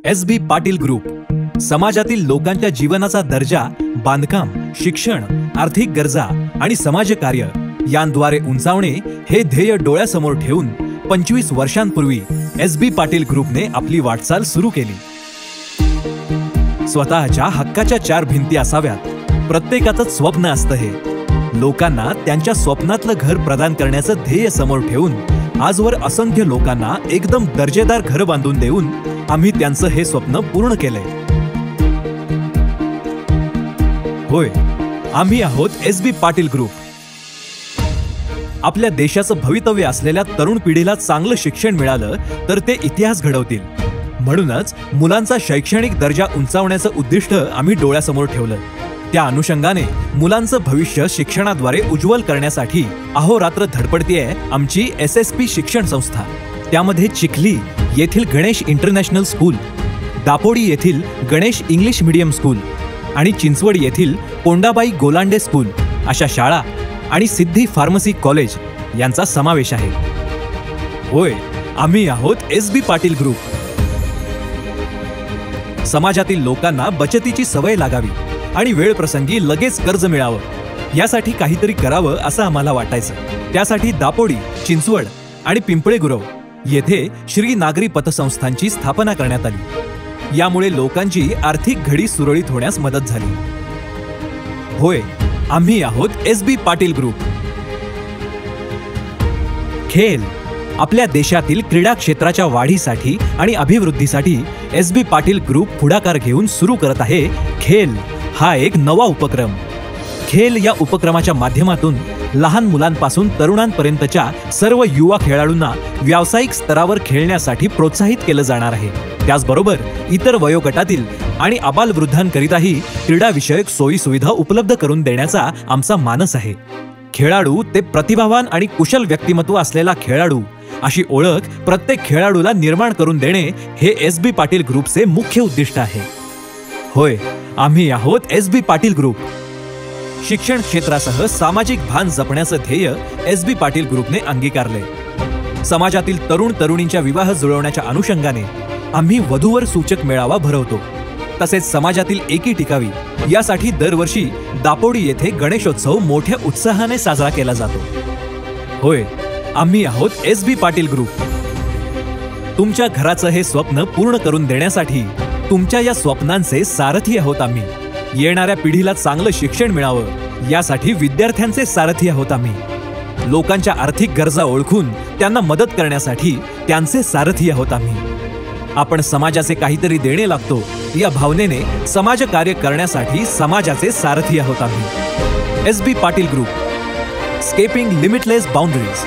S.B.. Patil group समाजातील लोकांच्या जीवनाचा दर्जा, बांधकाम, शिक्षण, आर्थिक गरजा आणि समाजकार्य यांद्वारे उंचावणे हे ध्येय डोळ्यासमोर ठेवून 25 वर्षांपूर्वी एस.बी. पाटील ग्रुपने आपली वाटचाल सुरू केली. स्वतःच्या हक्काच्या 4 भिंती असाव्यात, प्रत्येकाचंच स्वप्न असतं हे. लोकांना त्यांच्या स्वप्नातलं घर प्रदान करण्याचं ध्येय समोर ठेवून आजवर असंख्य लोकांना एकदम दर्जेदार घर बांधून देऊन आम्ही त्यांचं हे स्वप्न पूर्ण केलंय. होय, आम्ही आहोत एस.बी. पाटील ग्रुप. आपल्या देशाचं भवितव्य असलेल्या तरुण पिढीला चांगलं शिक्षण मिळालं तर ते इतिहास घडवतील. म्हणूनच मुलांचा शैक्षणिक दर्जा उंचावण्याचं उद्दिष्ट आम्ही डोळ्यासमोर ठेवलं. त्या अनुषंगाने मुलांचं भविष्य शिक्षणाद्वारे उज्ज्वल करण्यासाठी अहोरात्र धडपडतेय आमची एस.एस.पी. शिक्षण संस्था. त्यामध्ये चिखली येथील गणेश इंटरनॅशनल स्कूल, दापोडी येथील गणेश इंग्लिश मीडियम स्कूल आणि चिंचवड येथील कोंडाबाई गोलांडे स्कूल अशा शाळा आणि सिद्धी फार्मसी कॉलेज यांचा समावेश आहे. होय, आम्ही आहोत एस.बी. पाटील ग्रुप. समाजातील लोकांना बचतीची सवय लागावी आणि वेळ प्रसंगी लगेच कर्ज मिळावं यासाठी काहीतरी करावं असं आम्हाला वाटायचं. त्यासाठी दापोडी, चिंचवड आणि पिंपळेगुरव येथे श्री नागरी पतसंस्थांची स्थापना करण्यात आली. यामुळे लोकांची आर्थिक घडी सुरळीत होण्यास मदत झाली. होय, आम्ही आहोत एस.बी. पाटील ग्रुप. खेल आपल्या देशातील क्रीडा क्षेत्राच्या वाढीसाठी आणि अभिवृद्धीसाठी एस.बी. पाटील ग्रुप पुढाकार घेऊन सुरू करत आहे खेल हा एक नवा उपक्रम. खेल या उपक्रमाच्या माध्यमातून लहान मुलांपासून तरुणांपर्यंतच्या सर्व युवा खेळाडूंना व्यावसायिक स्तरावर खेळण्यासाठी प्रोत्साहित केलं जाणार आहे. त्याचबरोबर इतर वयोगटातील आणि आबालवृद्धांकरिताही क्रीडाविषयक सोयी सुविधा उपलब्ध करून देण्याचा आमचा मानस आहे. खेळाडू ते प्रतिभावान आणि कुशल व्यक्तिमत्व असलेला खेळाडू अशी ओळख प्रत्येक खेळाडूला निर्माण करून देणे हे एस.बी. पाटील ग्रुपचे मुख्य उद्दिष्ट आहे. होय, आम्ही आहोत एस.बी. पाटील ग्रुप. शिक्षण क्षेत्रासह सामाजिक भान जपण्याचं ध्येय एस.बी. पाटील ग्रुपने अंगीकारले. समाजातील तरुण तरुणींच्या विवाह जुळवण्याच्या अनुषंगाने आम्ही वधूवर सूचक मेळावा भरवतो. तसेच समाजातील एकी टिकावी यासाठी दरवर्षी दापोडी येथे गणेशोत्सव मोठ्या उत्साहाने साजरा केला जातो. होय, आम्ही आहोत एस.बी. पाटील ग्रुप. तुमच्या घराचं हे स्वप्न पूर्ण करून देण्यासाठी तुमच्या या स्वप्नांचे सारथी आहोत आम्ही. येणाऱ्या पिढीला चांगलं शिक्षण मिळावं यासाठी विद्यार्थ्यांचे सारथी आहोत आम्ही. लोकांच्या आर्थिक गरजा ओळखून त्यांना मदत करण्यासाठी त्यांचे सारथी आहोत आम्ही. आपण समाजाचे काहीतरी देणे लागतो या भावनेने समाजकार्य करण्यासाठी समाजाचे सारथी आहोत आम्ही. S.B.. Patil group, escaping limitless boundaries.